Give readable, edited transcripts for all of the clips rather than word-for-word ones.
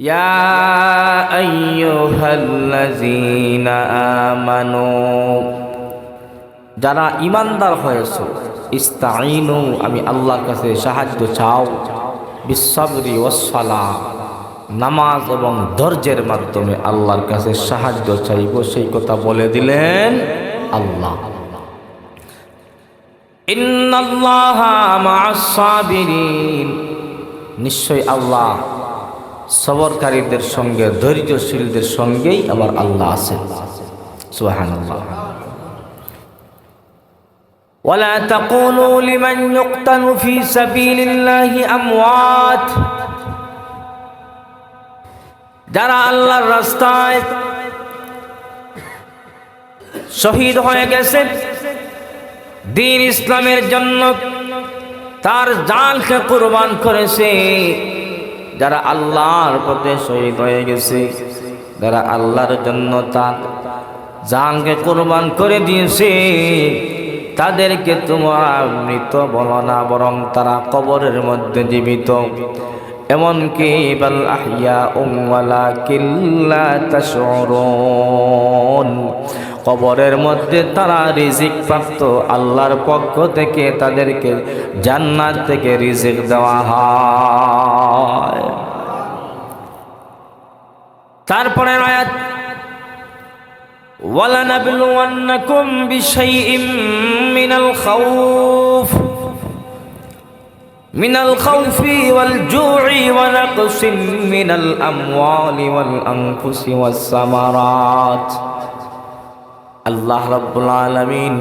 ইয়া আইয়ুহাল্লাযীনা আমানু, যারা ঈমানদার হয়েছো, ইস্তাঈনু, আমি আল্লাহর কাছে সাহায্য চাও, বিসসবরি ওয়াসসালাহ, নামাজ এবং ধৈর্যের মাধ্যমে আল্লাহর কাছে সাহায্য চাইব। সেই কথা বলে দিলেন আল্লাহ। ইন্নাল্লাহা মা'আস সাবিরিন, নিশ্চয় আল্লাহ সবরকারীদের সঙ্গে, ধৈর্যশীলদের সঙ্গেই আমার আল্লাহ আছেন। সুবহানাল্লাহ। ওয়ালা তাকুলু লিমান ইউকতালু ফি সাবিলিল্লাহি আমওয়াত, যারা আল্লাহর রাস্তায় শহীদ হয়ে গেছে, দ্বীন ইসলামের জন্য তার জানকে কুরবান করেছে, যারা আল্লাহর পথে শহীদ হয়ে গেছে, যারা আল্লাহর জন্য তার জানকে কুরবান করে দিয়েছে, তাদেরকে তোমরা মৃত বলো না, বরং তারা কবরের মধ্যে জীবিত। এমনকি বাল আহইয়াউম ওয়ালাকিন লা তাশউরুন, কবরের মধ্যে তারা রিজিক প্রাপ্ত, আল্লাহর পক্ষ থেকে তাদেরকে জান্নাত থেকে রিজিক দেওয়া হয়। তারপরে আয়াত, ওয়ালানাবলুওয়ান্নাকুম বিশাইইম মিনাল খাউফি ওয়াল জু'i ওয়া নাকসিম মিনাল আমওয়ালি ওয়াল আনফুসি ওয়াস সামারাত। আল্লাহ রাব্বুল আলামিন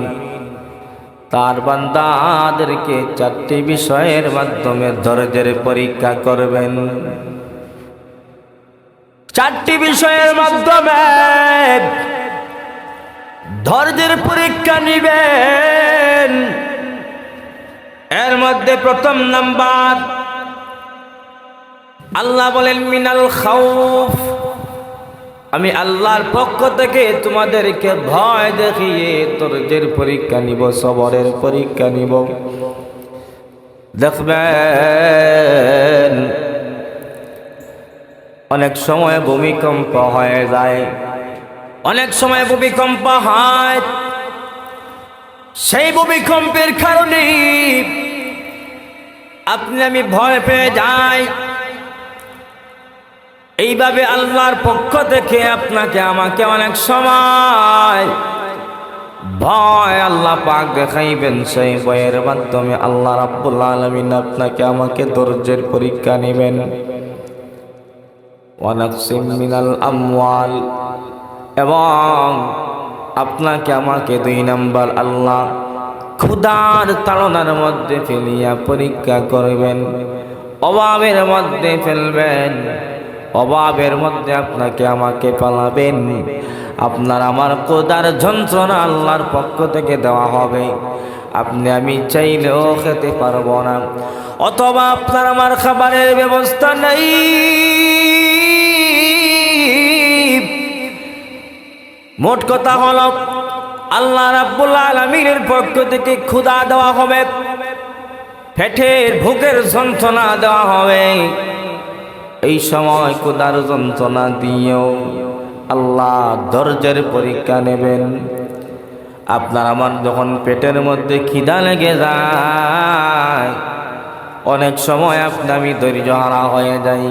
তার বান্দাদেরকে চারটি বিষয়ের মাধ্যমে ধৈর্যের পরীক্ষা করবেন। চারটি বিষয়ের মাধ্যমে ধৈর্যের পরীক্ষা নিবেন। এর মধ্যে প্রথম নাম্বার, আল্লাহ বলেন মিনাল খাউফ, আমি আল্লাহর পক্ষ থেকে তোমাদেরকে ভয় দেখিয়ে ধৈর্যের পরীক্ষা নিব, সবরের পরীক্ষা নিব। দেখবেন অনেক সময় ভূমিকম্প হয়ে যায়, অনেক সময় ভূমিকম্প হয়, সেই ভূমিকম্পের কারণে আপনি আমি ভয় পেয়ে যাই। এইভাবে আল্লাহর পক্ষ থেকে আপনাকে আমাকে অনেক সময় ভয় আল্লাহ পাক দেখাইবেন। সেই ভয়ের মাধ্যমে আল্লাহ রাব্বুল আলামিন আপনাকে আমাকে ধৈর্যের পরীক্ষা নেবেন। ওয়া নাকসিম মিনাল আমওয়াল, এবং আপনাকে আমাকে দুই নাম্বার আল্লাহ ক্ষুধার তাড়নার মধ্যে ফেলিয়া পরীক্ষা করবেন, অভাবের মধ্যে ফেলবেন, অভাবের মধ্যে আপনাকে আমাকে পালাবেন। আপনার আমার ক্ষুধার যন্ত্রণা আল্লাহর পক্ষ থেকে দেওয়া হবে, আপনি আমি চাইলেও খেতে পারবো না, অথবা আপনার আমার খাবারের ব্যবস্থা নেই। মোট কথা হলো আল্লাহ রাব্বুল আলামিনের পক্ষ থেকে ক্ষুধা দেওয়া হবে, পেটের ভোগের যন্ত্রণা দেওয়া হবে। এই সময় ক্ষুধার যন্ত্রণা দিয়েও আল্লাহ ধৈর্যের পরীক্ষা নেবেন। আপনার আমার যখন পেটের মধ্যে খিদা লেগে যায়, অনেক সময় আপনি আমি ধৈর্য হারা হয়ে যাই,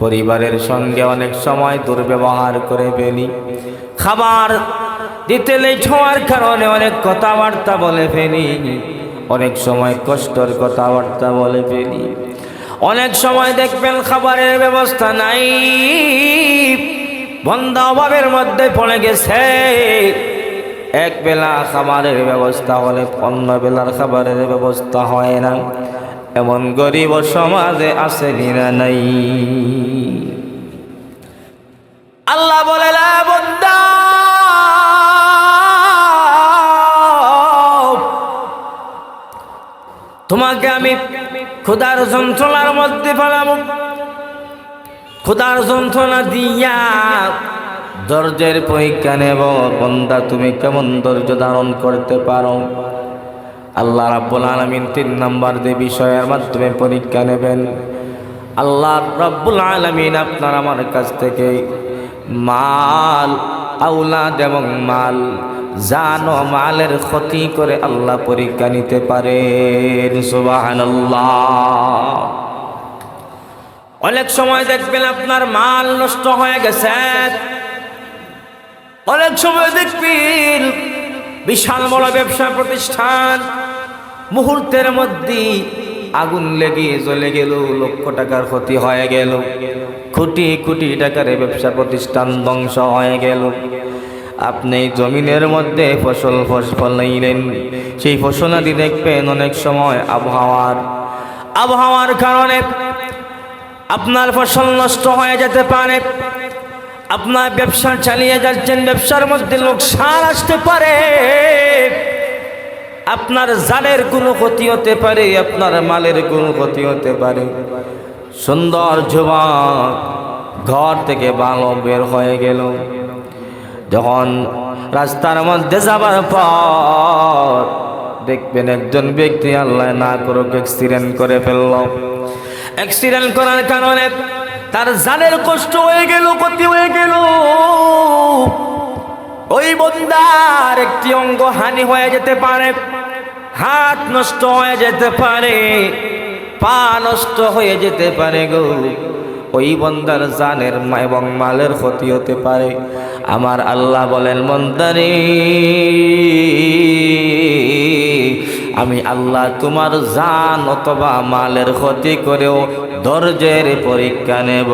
পরিবারের সঙ্গে অনেক সময় দুর্ব্যবহার করে ফেলি, খাবার দিতে লেট হওয়ার কারণে অনেক কথাবার্তা বলে ফেলি, অনেক সময় কষ্টের কথাবার্তা বলে ফেলি। অনেক সময় দেখবেন খাবারের ব্যবস্থা নাই, বন্ধা অভাবের মধ্যে পড়ে গেছে, এক বেলা খাবারের ব্যবস্থা হলে অন্য বেলার খাবারের ব্যবস্থা হয় না। এমন গরিব সমাজে আছে না নাই? আল্লাহ বলে না বান্দা, তোমাকে আমি ক্ষুধার যন্ত্রণার মধ্যে ফেলাবো, ক্ষুধার যন্ত্রণা দিয়া ধৈর্যের পরীক্ষা নেব। বান্দা তুমি কেমন ধৈর্য ধারণ করতে পারো? আল্লাহ রাব্বুল আলামিন 3 নাম্বার যে বিষয়ের মাধ্যমে পরীক্ষা নেবেন, আল্লাহ রাব্বুল আলামিন আপনার আমার কাছ থেকে মাল, আওলাদ এবং মাল, জান ও মালের ক্ষতি করে আল্লাহ পরীক্ষা নিতে পারেন। সুবহানাল্লাহ। অনেক সময় দেখবেন আপনার মাল নষ্ট হয়ে গেছে, অনেক সময় দেখবেন বিশাল বড় ব্যবসা প্রতিষ্ঠান মুহূর্তের মধ্যে আগুন লেগে জ্বলে গেল, লক্ষ টাকার ক্ষতি হয়ে গেল, কোটি কোটি টাকার ব্যবসা প্রতিষ্ঠান ধ্বংস হয়ে গেল। আপনি জমিনের মধ্যে ফসল ফলাইলেন, সেই ফসলাদি দেখবেন অনেক সময় আবহাওয়ার কারণে আপনার ফসল নষ্ট হয়ে যেতে পারে। আপনার ব্যবসা চালিয়ে যাচ্ছেন, ব্যবসার মধ্যে লোকসান আসতে পারে, আপনার জানের কোনো ক্ষতি হতে পারে, আপনার মালের কোনো ক্ষতি হতে পারে। সুন্দর যুবক ঘর থেকে ভালো বের হয়ে গেল, যখন রাস্তার মধ্যে যাবার পর দেখবেন একজন ব্যক্তি আল্লাহ না করুক অ্যাক্সিডেন্ট করে ফেলল। অ্যাক্সিডেন্ট করার কারণে তার জানের কষ্ট হয়ে গেল, ক্ষতি হয়ে গেল। ওই বান্দার একটি অঙ্গ হানি হয়ে যেতে পারে, হাত নষ্ট হয়ে যেতে পারে, পা নষ্ট হয়ে যেতে পারে গো। ওই বান্দার জানের এবং মালের ক্ষতি হতে পারে। আমার আল্লাহ বলেন, বান্দারে আমি আল্লাহ তোমার জান অথবা মালের ক্ষতি করেও ধৈর্যের পরীক্ষা নেব।